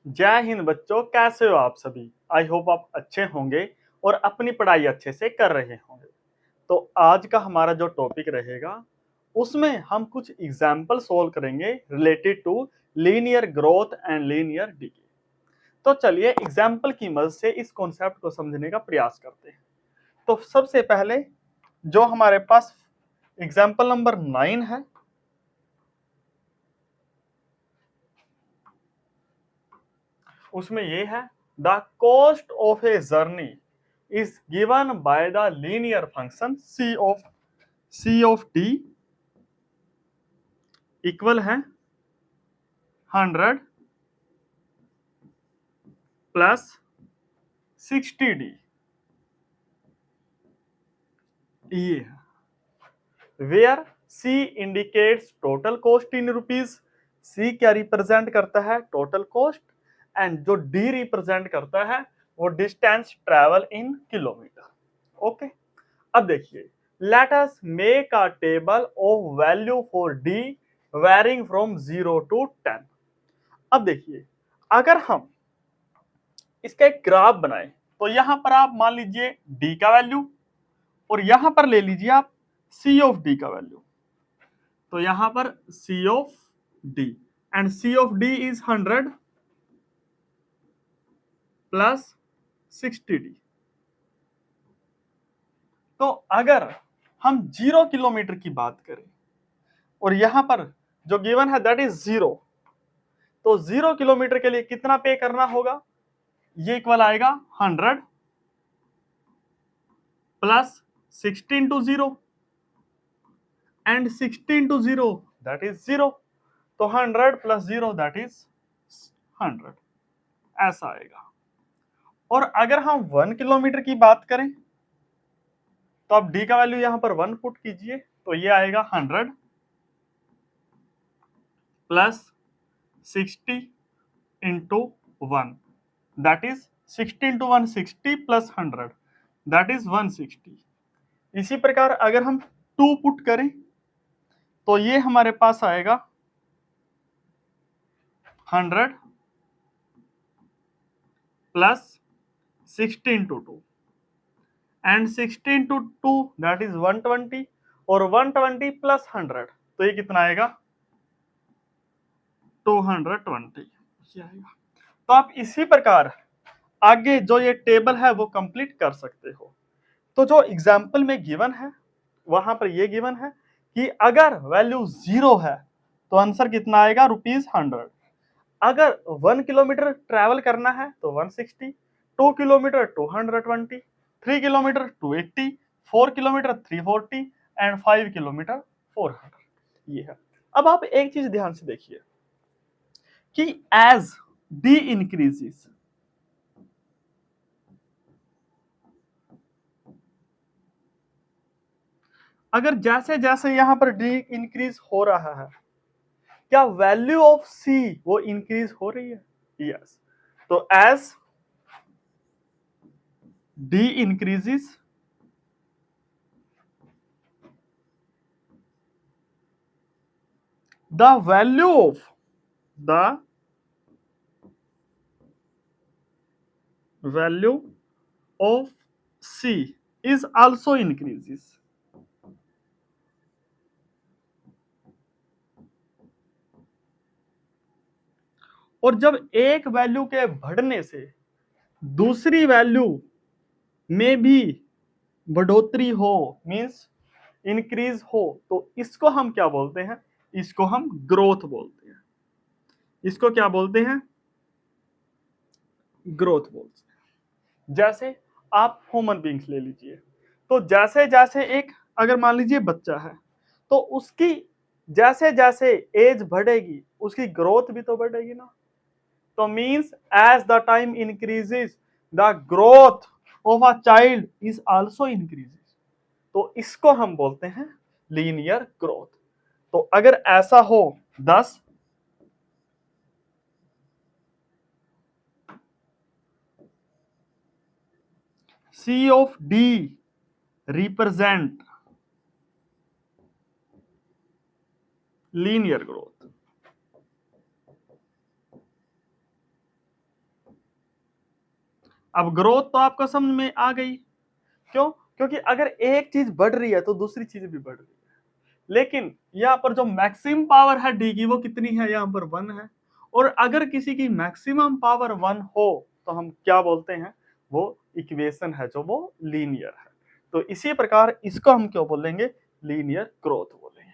जय हिंद बच्चों, कैसे हो आप सभी। आई होप आप अच्छे होंगे और अपनी पढ़ाई अच्छे से कर रहे होंगे। तो आज का हमारा जो टॉपिक रहेगा उसमें हम कुछ एग्जाम्पल सोल्व करेंगे related to linear growth and linear decay. तो चलिए एग्जाम्पल की मदद से इस कॉन्सेप्ट को समझने का प्रयास करते हैं। तो सबसे पहले जो हमारे पास एग्जाम्पल नंबर 9 है, उसमें ये है the cost of a journey is given by the linear function c of t equal है 100 प्लस 60d। ये है where c indicates total cost in rupees. c क्या रिप्रेजेंट करता है? Total cost. एंड जो d रिप्रेजेंट करता है वो distance travel in kilometre. Okay, अब देखिए let us make a table of value for d varying from 0 to 10। अब देखिए अगर हम इसका एक ग्राफ बनाए तो यहां पर आप मान लीजिए d का वैल्यू और यहां पर ले लीजिए आप c ऑफ d का वैल्यू। तो यहां पर c of d and c of d is 100 plus 60d। तो अगर हम 0 किलोमीटर की बात करें और यहां पर जो गिवन है दैट इज 0, तो 0 किलोमीटर के लिए कितना पे करना होगा? ये इक्वल आएगा 100 plus 16 to 0 and 16 to 0 that is 0। तो 100 प्लस 0 दैट इज 100, ऐसा आएगा। और अगर हम 1 किलोमीटर की बात करें तो आप d का वैल्यू यहां पर 1 पुट कीजिए तो ये आएगा 100 plus 60 into 1 that is 60 into 1 60 plus 100 that is 160। इसी प्रकार अगर हम 2 पुट करें तो ये हमारे पास आएगा 100 plus 60 into 2 and 60 into 2 that is 120 और 120 प्लस 100 तो ये कितना आएगा? 220 ये आएगा। तो आप इसी प्रकार आगे जो ये टेबल है वो कंप्लीट कर सकते हो। तो जो एग्जाम्पल में गिवन है वहां पर ये गिवन है कि अगर वैल्यू 0 है तो आंसर कितना आएगा? ₹100। अगर 1 किलोमीटर ट्रेवल करना है तो 160, 2 kilometre 220, 3 kilometre 280, 4 kilometre 340 and 5 kilometre 400। ये है। अब आप एक चीज ध्यान से देखिए कि एज d इंक्रीजेस, अगर जैसे जैसे यहां पर d इंक्रीज हो रहा है क्या वैल्यू ऑफ c वो इंक्रीज हो रही है? यस। तो as d increases the value of the value of c is also increases। और जब एक वैल्यू के बढ़ने से दूसरी वैल्यू में भी बढ़ोतरी हो मींस इंक्रीज हो तो इसको हम क्या बोलते हैं? इसको हम ग्रोथ बोलते हैं। इसको क्या बोलते हैं? ग्रोथ बोलते हैं। जैसे आप ह्यूमन बींग्स ले लीजिए, तो जैसे जैसे एक अगर मान लीजिए बच्चा है तो उसकी जैसे जैसे एज बढ़ेगी उसकी ग्रोथ भी तो बढ़ेगी ना। तो means as the time increases the growth of a child is also increases. तो इसको हम बोलते हैं लीनियर ग्रोथ। तो अगर ऐसा हो 10 C of D represent linear growth, अब ग्रोथ तो आपको समझ में आ गई, क्यों? क्योंकि अगर एक चीज बढ़ रही है तो दूसरी चीज भी बढ़ रही है। लेकिन यहाँ पर जो मैक्सिमम पावर है डी की वो कितनी है, यहाँ पर 1 है। और अगर किसी की मैक्सिमम पावर 1 हो तो हम क्या बोलते हैं, वो इक्वेशन है जो वो लीनियर है। तो इसी प्रकार इसको हम क्यों बोलेंगे, लीनियर ग्रोथ बोलेंगे।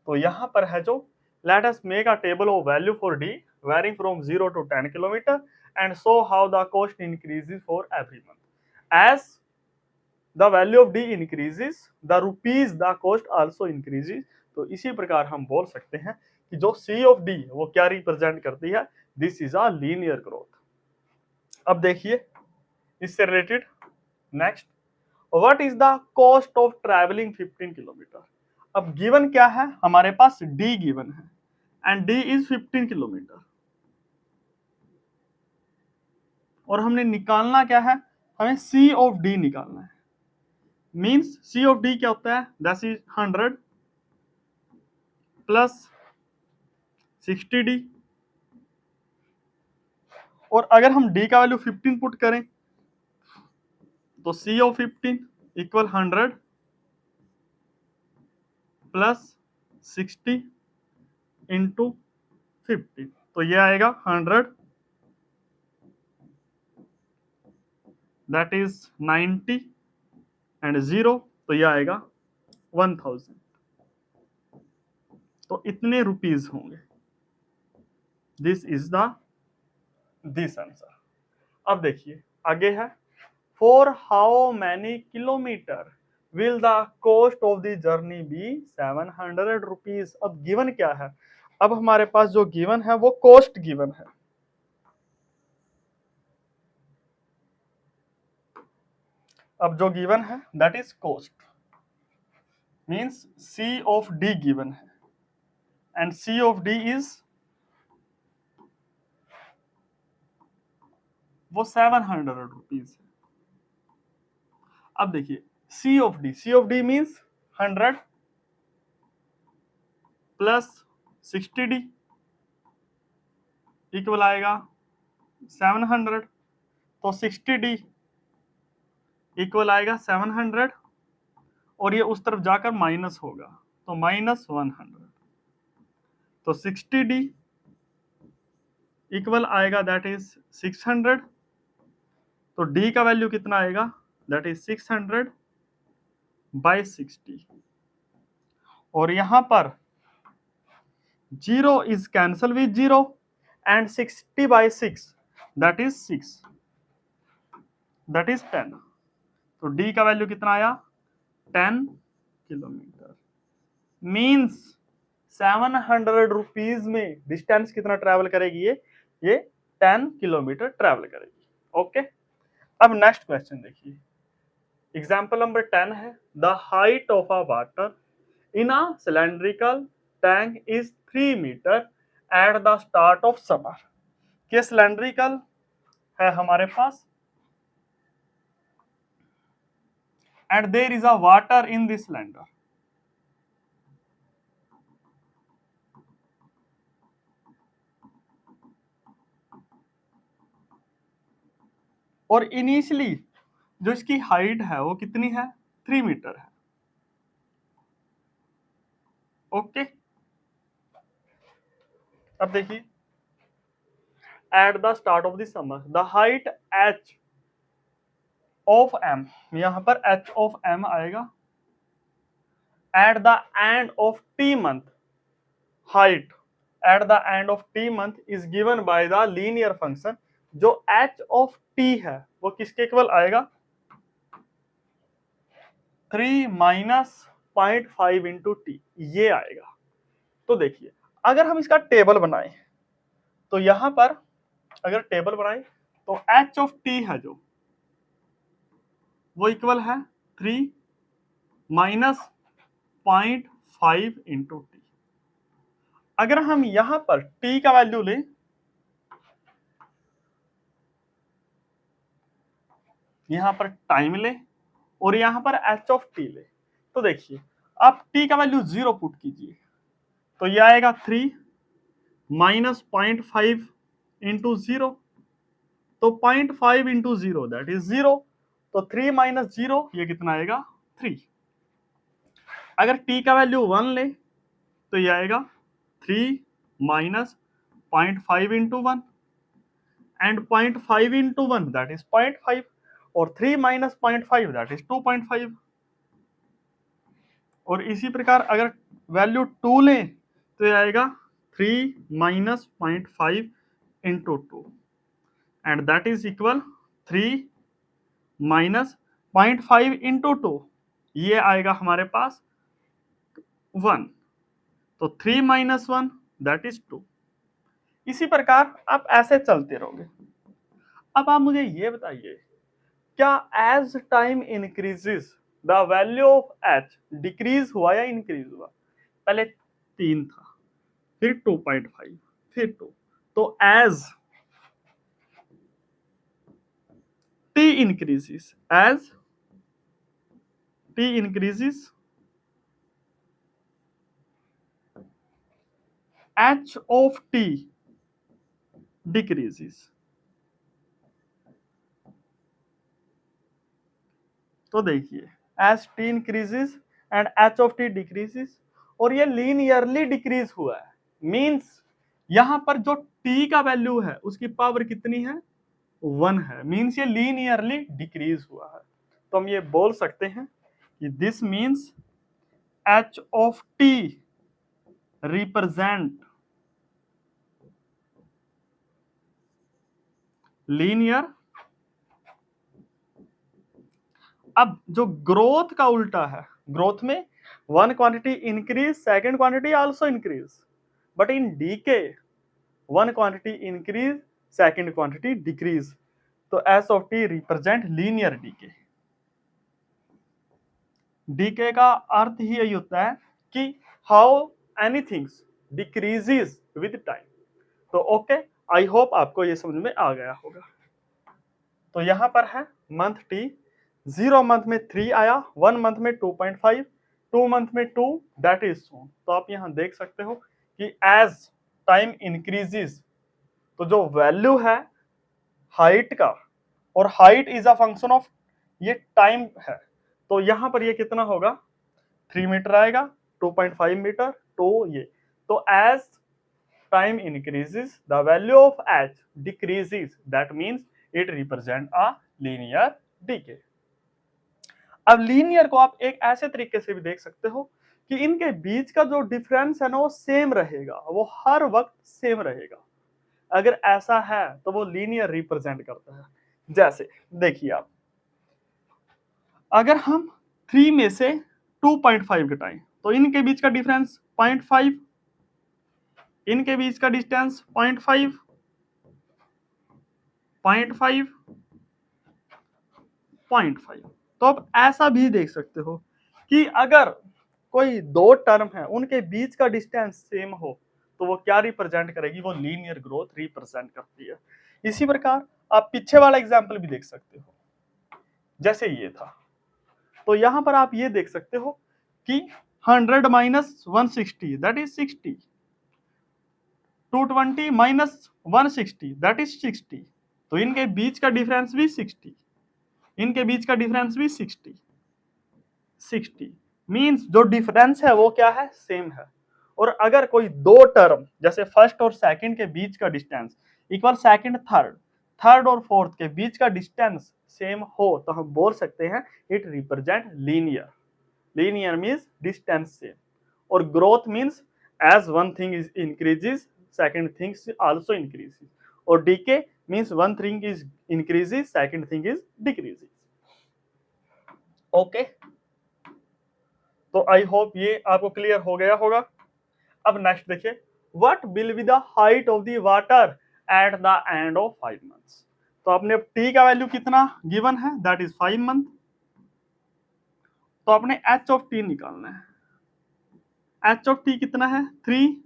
तो यहाँ पर है जो, let us make a table of value for D varying from 0 to 10 kilometre and show how the cost increases for every month. As the value of d increases the rupees the cost also increases। तो इसी प्रकार हम बोल सकते हैं कि जो c of d वो क्या रिप्रेजेंट करती है, this is a linear growth. अब देखिए इससे related next, what is the cost of travelling 15 kilometre. अब गिवन क्या है, हमारे पास d गिवन है एंड d इज 15 किलोमीटर, और हमने निकालना क्या है, हमें c ऑफ d निकालना है। मीन्स c ऑफ d क्या होता है, दैट इज 100 प्लस 60d। और अगर हम d का वैल्यू 15 पुट करें तो c of 15 equal 100 plus 60 into 50, तो ये आएगा 100 दैट इज 90 एंड 0, तो ये आएगा 1000। तो इतने रुपीज होंगे, this is the this answer. अब देखिए आगे है, for how many kilometre will the cost of the journey be 700 rupees. अब गिवन क्या है, अब हमारे पास जो गिवन है वो कॉस्ट गिवन है। अब जो गिवन है that is cost, means C of D given है and C of D is वो 700 रुपीज है। अब देखिए C of D means 100 plus 60d equal आएगा 700। तो 60d इक्वल आएगा 700 और ये उस तरफ जाकर माइनस होगा तो माइनस 100। तो 60d इक्वल आएगा दैट इज 600। तो d का वैल्यू कितना आएगा, दैट इज 600 बाई 60। और यहां पर 0 is cancel with 0 and 60 by 6 that is 6, that is 10। तो d का वैल्यू कितना आया, 10 किलोमीटर। मींस 700 रुपीज में डिस्टेंस कितना ट्रेवल करेगी, ये 10 किलोमीटर ट्रेवल करेगी। ओके, अब नेक्स्ट क्वेश्चन देखिए, एग्जाम्पल नंबर 10 है, the height of a water in a cylindrical tank is 3 metre at the start of summer. ये सिलेंड्रिकल है हमारे पास and there is a water in this cylinder। और initially जो इसकी height है वो कितनी है, 3 मीटर है। ओके, अब देखिए eight the start of the summer the height h of m, यहां पर h ऑफ m आएगा। At the end of t month, height at the end of t month is given by the linear function. जो h of t है वो किसके equal आएगा, 3 minus 0.5 into T, ये आएगा। तो देखिए अगर हम इसका टेबल बनाए तो यहां पर अगर टेबल बनाए तो h ऑफ t है जो वो इक्वल है 3 माइनस 0.5 इंटू टी। अगर हम यहां पर t का वैल्यू लें, यहां पर टाइम ले और यहां पर h ऑफ t ले, तो देखिए आप t का वैल्यू 0 पुट कीजिए तो यह आएगा 3 माइनस 0.5 इंटू 0। तो 0.5 इंटू 0 दैट इज 0, तो 3 माइनस 0 ये कितना आएगा 3। अगर t का वैल्यू 1 ले तो ये आएगा 3 minus 0.5 into 1 and 0.5 into 1 that is 0.5 और 3 माइनस 0.5 दैट इज 2.5। और इसी प्रकार अगर वैल्यू 2 लें तो ये आएगा 3 minus 0.5 into 2 and that is equal 3 minus 0.5 into 2, ये आएगा हमारे पास 1, तो 3 माइनस 1 दैट इज 2। इसी प्रकार आप ऐसे चलते रहोगे। अब आप मुझे ये बताइए, क्या as time increases the value of H decrease हुआ या इंक्रीज हुआ? पहले 3 था, फिर 2.5, फिर 2, तो as t increases, as t increases, h of t decreases। तो देखिए as t increases and h of t decreases, और ये लीनियरली डिक्रीज हुआ है, मींस यहां पर जो t का वैल्यू है उसकी पावर कितनी है 1 है, मींस ये लीनियरली डिक्रीज हुआ है। तो हम ये बोल सकते हैं कि this means h of t represent linear. अब जो ग्रोथ का उल्टा है, ग्रोथ में one quantity increase, second quantity also increase, but in decay one quantity increase, second quantity decrease. तो S of T represent linear decay. Decay का अर्थ ही यही होता है कि how anything decreases with time. तो ओके, आई होप आपको ये समझ में आ गया होगा। तो यहां पर है मंथ टी, 0 मंथ में 3 आया, 1 मंथ में 2.5, 2 मंथ में 2 दैट इज सो। तो आप यहां देख सकते हो कि एज टाइम इंक्रीजेस, तो जो वैल्यू है हाइट का, और height is a function of ये टाइम है, तो यहां पर ये कितना होगा 3 मीटर आएगा, 2.5 मीटर, तो ये, तो as time increases the value of h decreases, that means it represent a linear decay। अब लीनियर को आप एक ऐसे तरीके से भी देख सकते हो कि इनके बीच का जो डिफरेंस है ना वो सेम रहेगा, वो हर वक्त सेम रहेगा। अगर ऐसा है तो वो लीनियर रिप्रेजेंट करता है। जैसे देखिए आप, अगर हम 3 में से 2.5 घटाएं तो इनके बीच का डिफरेंस 0.5, इनके बीच का डिस्टेंस 0.5, 0.5, 0.5। तो आप ऐसा भी देख सकते हो कि अगर कोई दो टर्म है उनके बीच का डिस्टेंस सेम हो तो वो क्या रिप्रेजेंट करेगी, वो लीनियर ग्रोथ रिप्रेजेंट करती है। इसी प्रकार आप पीछे वाला एग्जांपल भी देख सकते हो, जैसे ये था, तो यहां पर आप ये देख सकते हो कि 100 minus 160 that is 60, 220 minus 160 that is 60, तो इनके बीच का डिफरेंस भी 60, इनके बीच का डिफरेंस भी 60, 60 मींस जो डिफरेंस है वो क्या है सेम है। और अगर कोई दो टर्म जैसे फर्स्ट और सेकंड के बीच का distance equal second third, third और फोर्थ के बीच का डिस्टेंस सेम हो तो हम बोल सकते हैं it represent linear. Linear means distance same, और growth means as one thing is increases second thing also increases, और decay means one thing is increases second thing is decreases. Okay, तो I hope ये आपको clear हो गया होगा। अब next देखिए, what will be the height of the water at the end of 5 months. तो आपने टी का वैल्यू कितना गिवन है दैट इज 5 मंथ, तो आपने एच ऑफ टी निकालना है। एच ऑफ टी कितना है 3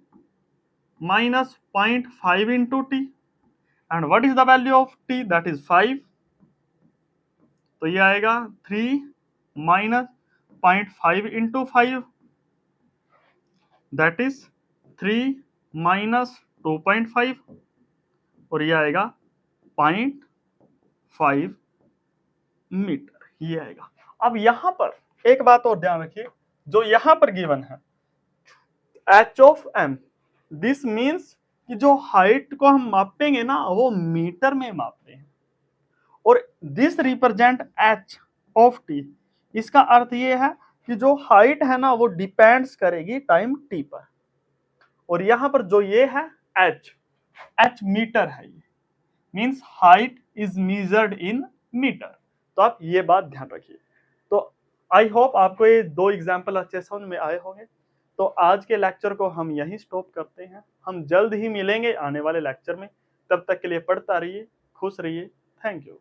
minus 0.5 into T, and what is the value of T that is 5, तो ये आएगा 3 minus 0.5 into 5 that is 3 minus 2.5, और ये आएगा 0.5 5 मीटर, ये आएगा। अब यहां पर एक बात और ध्यान रखिए, जो यहां पर गिवन है h of m, this means कि जो हाइट को हम मापेंगे ना वो मीटर में मापते हैं, और this represent h of t, इसका अर्थ ये है कि जो हाइट है ना वो डिपेंड्स करेगी टाइम t पर, और यहां पर जो ये है h मीटर है, ये means height is measured in metre. तो आप ये बात ध्यान रखिए। तो आई होप आपको ये दो एग्जाम्पल अच्छे समझ में आए होंगे। तो आज के लेक्चर को हम यहीं स्टॉप करते हैं, हम जल्द ही मिलेंगे आने वाले लेक्चर में। तब तक के लिए पढ़ता रहिए, खुश रहिए। Thank you.